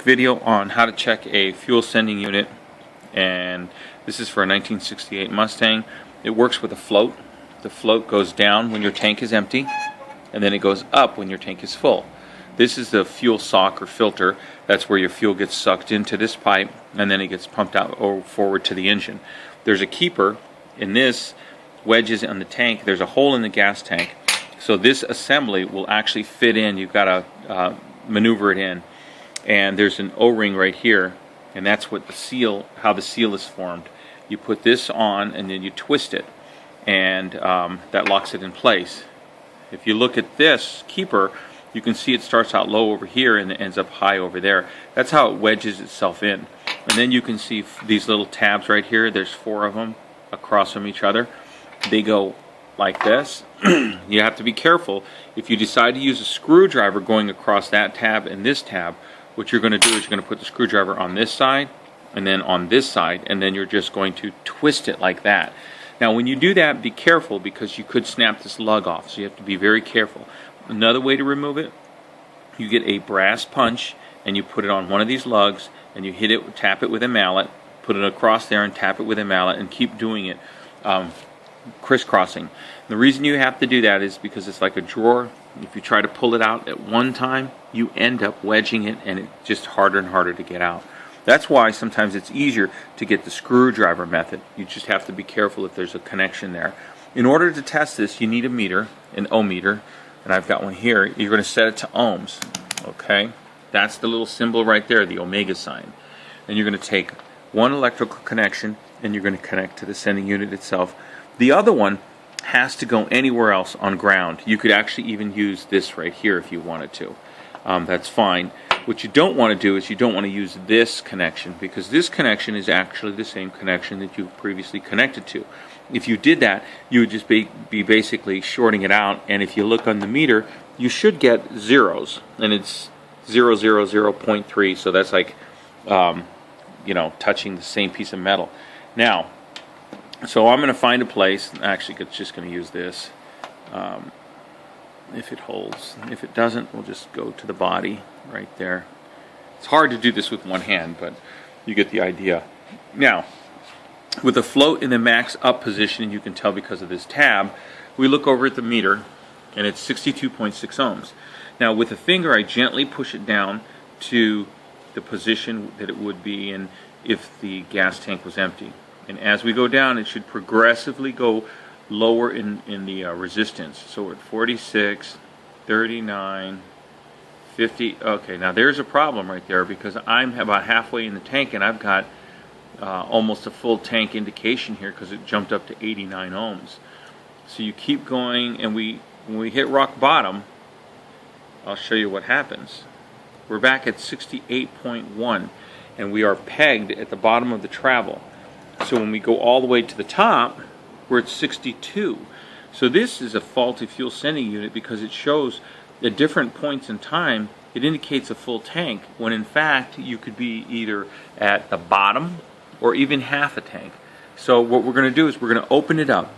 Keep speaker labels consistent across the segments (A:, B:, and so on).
A: quick video on how to check a fuel sending unit, and this is for a 1968 Mustang. It works with a float. The float goes down when your tank is empty, and then it goes up when your tank is full. This is the fuel sock or filter. That's where your fuel gets sucked into this pipe, and then it gets pumped out or forward to the engine. There's a keeper in this, wedges on the tank. There's a hole in the gas tank, so this assembly will actually fit in. You've got to maneuver it in, and there's an O-ring right here, and that's what the seal, how the seal is formed. You put this on and then you twist it, and that locks it in place. If you look at this keeper, you can see it starts out low over here and it ends up high over there. That's how it wedges itself in. And then you can see these little tabs right here. There's 4 of them across from each other. They go like this. You have to be careful. If you decide to use a screwdriver going across that tab and this tab, what you're going to do is you're going to put the screwdriver on this side and then on this side, and then you're just going to twist it like that. Now when you do that, be careful, because you could snap this lug off, so you have to be very careful. Another way to remove it, you get a brass punch and you put it on one of these lugs and you hit it, tap it with a mallet, put it across there and tap it with a mallet, and keep doing it, crisscrossing. The reason you have to do that is because it's like a drawer. If you try to pull it out at one time, you end up wedging it, and it's just harder and harder to get out. That's why sometimes it's easier to get the screwdriver method. You just have to be careful if there's a connection there. In order to test this, you need a meter, an ohmmeter, and I've got one here. You're going to set it to ohms, okay? That's the little symbol right there, the omega sign. And you're going to take one electrical connection and you're going to connect to the sending unit itself. The other one has to go anywhere else on ground. You could actually even use this right here if you wanted to. That's fine. What you don't want to do is you don't want to use this connection, because this connection is actually the same connection that you've previously connected to. If you did that, you would just be basically shorting it out, and if you look on the meter, you should get zeros, and it's 0.3, so that's like you know, touching the same piece of metal. Now, so I'm going to find a place. Actually, it's just going to use this. If it holds. If it doesn't, we'll just go to the body right there. It's hard to do this with one hand, but you get the idea. Now, with the float in the max up position, you can tell because of this tab, we look over at the meter, and it's 62.6 ohms. Now, with the finger, I gently push it down to the position that it would be in if the gas tank was empty. And as we go down, it should progressively go lower in the resistance. So we're at 46, 39, 50. Okay, now there's a problem right there, because I'm about halfway in the tank and I've got almost a full tank indication here, because it jumped up to 89 ohms. So you keep going, and when we hit rock bottom, I'll show you what happens. We're back at 68.1, and we are pegged at the bottom of the travel. So when we go all the way to the top, we're at 62. So this is a faulty fuel sending unit, because it shows at different points in time, it indicates a full tank, when in fact you could be either at the bottom or even half a tank. So what we're going to do is we're going to open it up.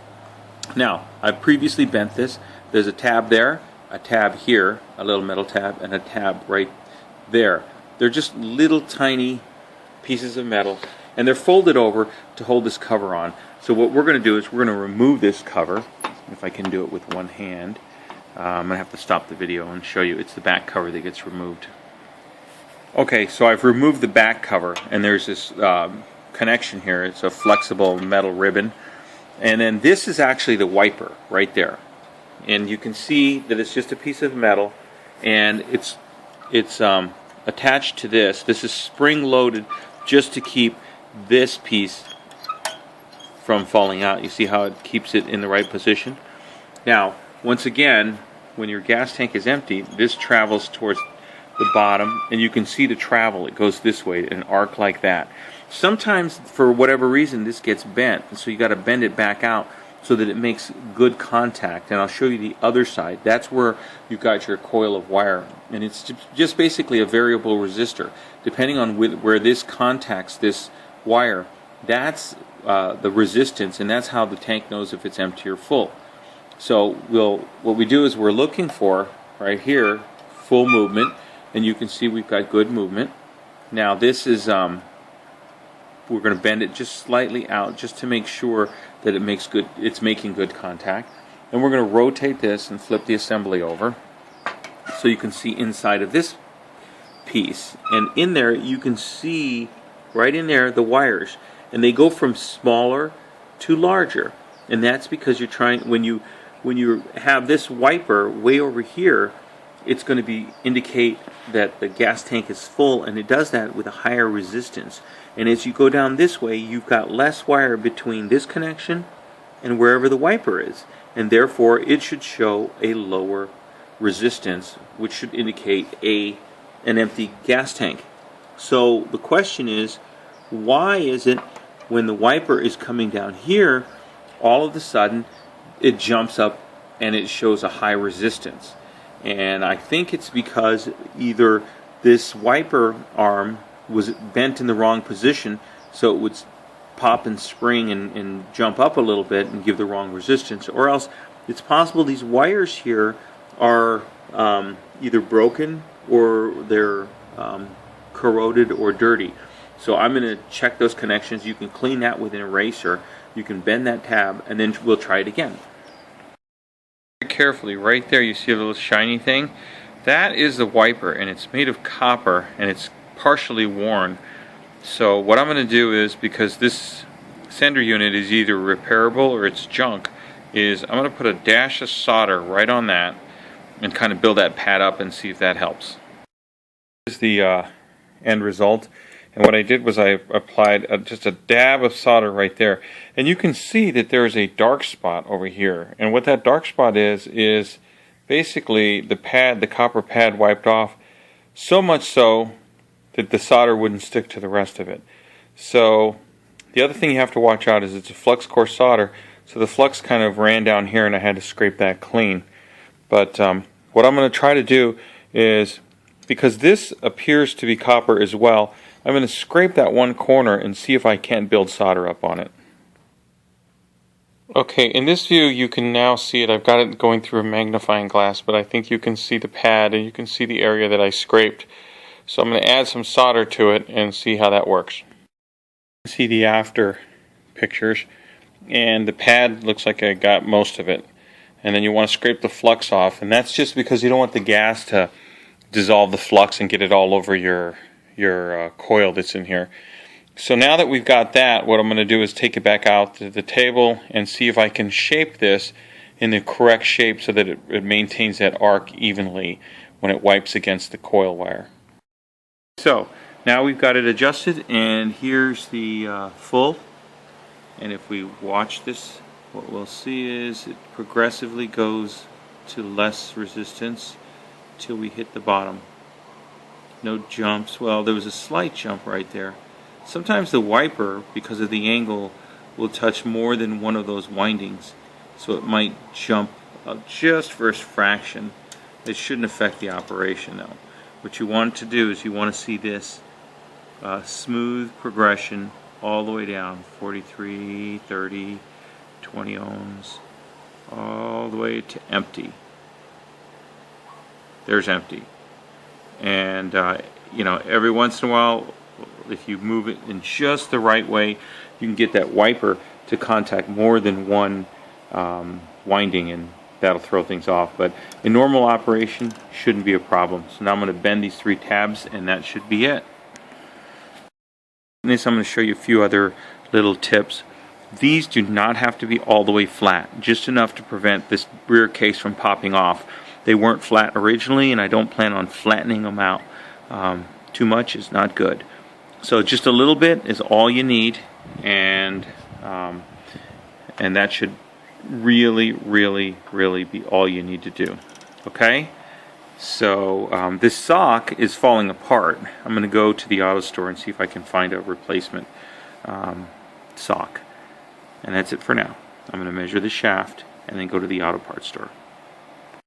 A: Now, I've previously bent this. There's a tab there, a tab here, a little metal tab, and a tab right there. They're just little tiny pieces of metal, and they're folded over to hold this cover on. So what we're going to do is we're going to remove this cover. If I can do it with one hand. I'm going to have to stop the video and show you. It's the back cover that gets removed. Okay, so I've removed the back cover, and there's this connection here. It's a flexible metal ribbon. And then this is actually the wiper right there. And you can see that it's just a piece of metal, and it's attached to this. This is spring loaded just to keep this piece from falling out. You see how it keeps it in the right position? Now, once again, when your gas tank is empty, this travels towards the bottom, and you can see the travel. It goes this way, an arc like that. Sometimes, for whatever reason, this gets bent, and so you got to bend it back out so that it makes good contact. And I'll show you the other side. That's where you've got your coil of wire, and it's just basically a variable resistor. Depending on where this contacts this wire, that's the resistance, and that's how the tank knows if it's empty or full. So what we do is we're looking for right here full movement, and you can see we've got good movement. Now this is we're going to bend it just slightly out just to make sure that it's making good contact. And we're going to rotate this and flip the assembly over so you can see inside of this piece. And in there you can see right in there the wires, and they go from smaller to larger. And that's because you're trying, when you have this wiper way over here, it's going to indicate that the gas tank is full, and it does that with a higher resistance. And as you go down this way, you've got less wire between this connection and wherever the wiper is, and therefore it should show a lower resistance, which should indicate an empty gas tank. So the question is, why is it when the wiper is coming down here, all of a sudden it jumps up and it shows a high resistance? And I think it's because either this wiper arm was bent in the wrong position, so it would pop and spring and jump up a little bit and give the wrong resistance, or else it's possible these wires here are either broken or they're corroded or dirty. So I'm going to check those connections. You can clean that with an eraser. You can bend that tab, and then we'll try it again. Carefully, right there you see a little shiny thing. That is the wiper, and it's made of copper, and it's partially worn. So what I'm going to do is, because this sender unit is either repairable or it's junk, is I'm going to put a dash of solder right on that and kind of build that pad up and see if that helps. This is the end result. And what I did was I applied just a dab of solder right there. And you can see that there is a dark spot over here. And what that dark spot is basically the copper pad wiped off, so much so that the solder wouldn't stick to the rest of it. So the other thing you have to watch out is it's a flux core solder, so the flux kind of ran down here and I had to scrape that clean. But what I'm going to try to do is, because this appears to be copper as well, I'm going to scrape that one corner and see if I can't build solder up on it. Okay, in this view you can now see it. I've got it going through a magnifying glass, but I think you can see the pad and you can see the area that I scraped. So I'm going to add some solder to it and see how that works. See the after pictures, and the pad looks like I got most of it. And then you want to scrape the flux off, and that's just because you don't want the gas to dissolve the flux and get it all over your coil that's in here. So now that we've got that, what I'm going to do is take it back out to the table and see if I can shape this in the correct shape so that it maintains that arc evenly when it wipes against the coil wire. So now we've got it adjusted, and here's the full. And if we watch this, what we'll see is it progressively goes to less resistance till we hit the bottom. No jumps. Well, there was a slight jump right there. Sometimes the wiper, because of the angle, will touch more than one of those windings, so it might jump just for a fraction. It shouldn't affect the operation though. What you want to do is you want to see this smooth progression all the way down, 43, 30, 20 ohms, all the way to empty. There's empty. And you know, every once in a while, if you move it in just the right way, you can get that wiper to contact more than one winding, and that'll throw things off. But in normal operation, shouldn't be a problem. So now I'm going to bend these 3 tabs, and that should be it. In this, I'm going to show you a few other little tips. These do not have to be all the way flat, just enough to prevent this rear case from popping off. They weren't flat originally, and I don't plan on flattening them out. Too much is not good. So just a little bit is all you need, and that should really be all you need to do. Okay? So this sock is falling apart. I'm going to go to the auto store and see if I can find a replacement sock. And that's it for now. I'm going to measure the shaft and then go to the auto parts store.